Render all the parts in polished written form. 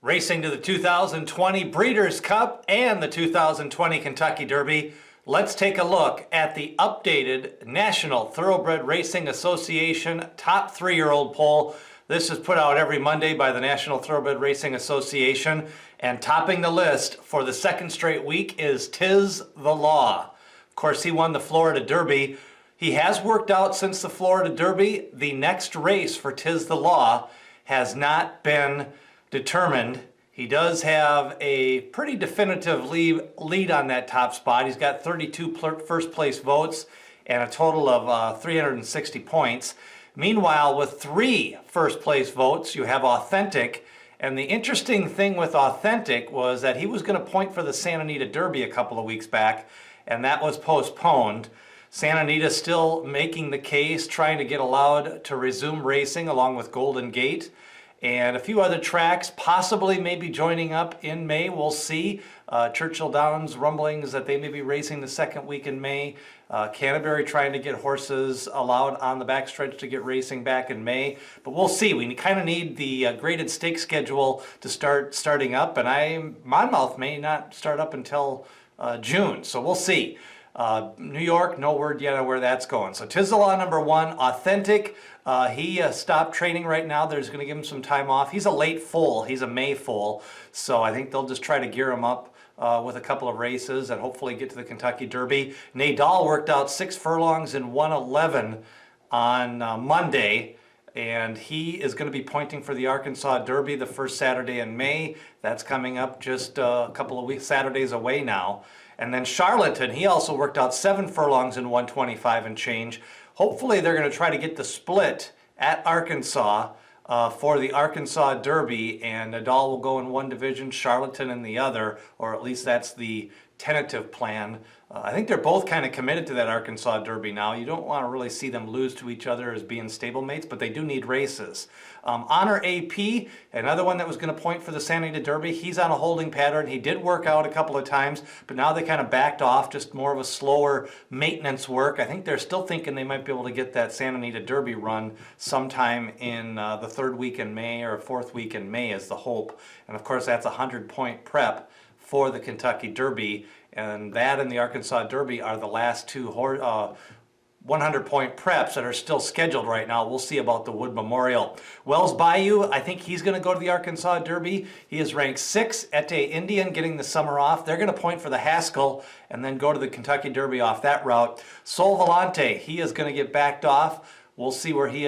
Racing to the 2020 Breeders' Cup and the 2020 Kentucky Derby, let's take a look at the updated National Thoroughbred Racing Association top 3-year-old poll. This is put out every Monday by the National Thoroughbred Racing Association, and topping the list for the second straight week is Tiz the Law. Of course, he won the Florida Derby. He has worked out since the Florida Derby. The next race for Tiz the Law has not been determined. He does have a pretty definitive lead on that top spot. He's got 32 first place votes and a total of 360 points. Meanwhile, with 3 first place votes, you have Authentic. And the interesting thing with Authentic was that he was going to point for the Santa Anita Derby a couple of weeks back, and that was postponed. Santa Anita still making the case, trying to get allowed to resume racing along with Golden Gate. And a few other tracks possibly maybe joining up in May. We'll see. Churchill Downs rumblings that they may be racing the second week in May. Canterbury trying to get horses allowed on the backstretch to get racing back in May. But we'll see. We kind of need the graded stake schedule to starting up. And Monmouth may not start up until June. So we'll see. New York, no word yet on where that's going. So Tiz the Law number 1, Authentic. He stopped training right now. They're just going to give him some time off. He's a late foal. He's a May foal. So I think they'll just try to gear him up with a couple of races and hopefully get to the Kentucky Derby. Nadal worked out 6 furlongs in 1:11 on Monday. And he is going to be pointing for the Arkansas Derby the first Saturday in May. That's coming up just a couple of Saturdays away now. And then Charlatan, he also worked out 7 furlongs in 125 and change. Hopefully they're going to try to get the split at Arkansas for the Arkansas Derby, and Nadal will go in one division, Charlatan in the other, or at least that's the tentative plan. I think they're both kind of committed to that Arkansas Derby now. You don't want to really see them lose to each other as being stablemates, but they do need races. Honor AP, another one that was going to point for the Santa Anita Derby, he's on a holding pattern. He did work out a couple of times, but now they kind of backed off, just more of a slower maintenance work. I think they're still thinking they might be able to get that Santa Anita Derby run sometime in the 3rd week in May or 4th week in May is the hope. And of course, that's a 100-point prep for the Kentucky Derby, and that and the Arkansas Derby are the last 2 100-point preps that are still scheduled right now. We'll see about the Wood Memorial. Wells Bayou, I think he's going to go to the Arkansas Derby. He is ranked 6, Ete Indien getting the summer off. They're going to point for the Haskell and then go to the Kentucky Derby off that route. Sol Volante, he is going to get backed off. We'll see where he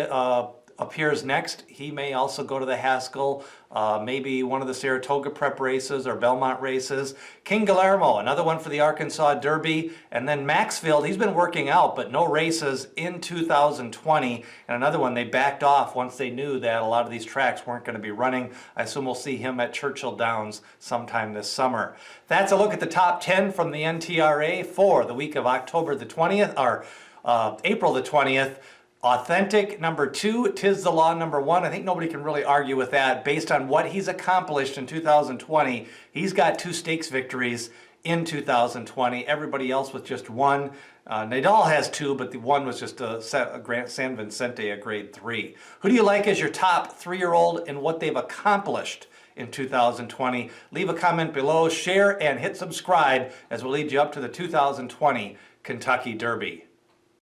appears next. He may also go to the Haskell, maybe one of the Saratoga prep races or Belmont races. King Guillermo, another one for the Arkansas Derby. And then Maxfield, he's been working out, but no races in 2020. And another one, they backed off once they knew that a lot of these tracks weren't going to be running. I assume we'll see him at Churchill Downs sometime this summer. That's a look at the top 10 from the NTRA for the week of October the 20th, or April the 20th. Authentic number 2, Tiz the Law number 1. I think nobody can really argue with that based on what he's accomplished in 2020. He's got 2 stakes victories in 2020. Everybody else with just 1. Nadal has 2, but the 1 was just a San Vicente, a grade 3. Who do you like as your top 3-year-old and what they've accomplished in 2020? Leave a comment below, share, and hit subscribe as we'll lead you up to the 2020 Kentucky Derby.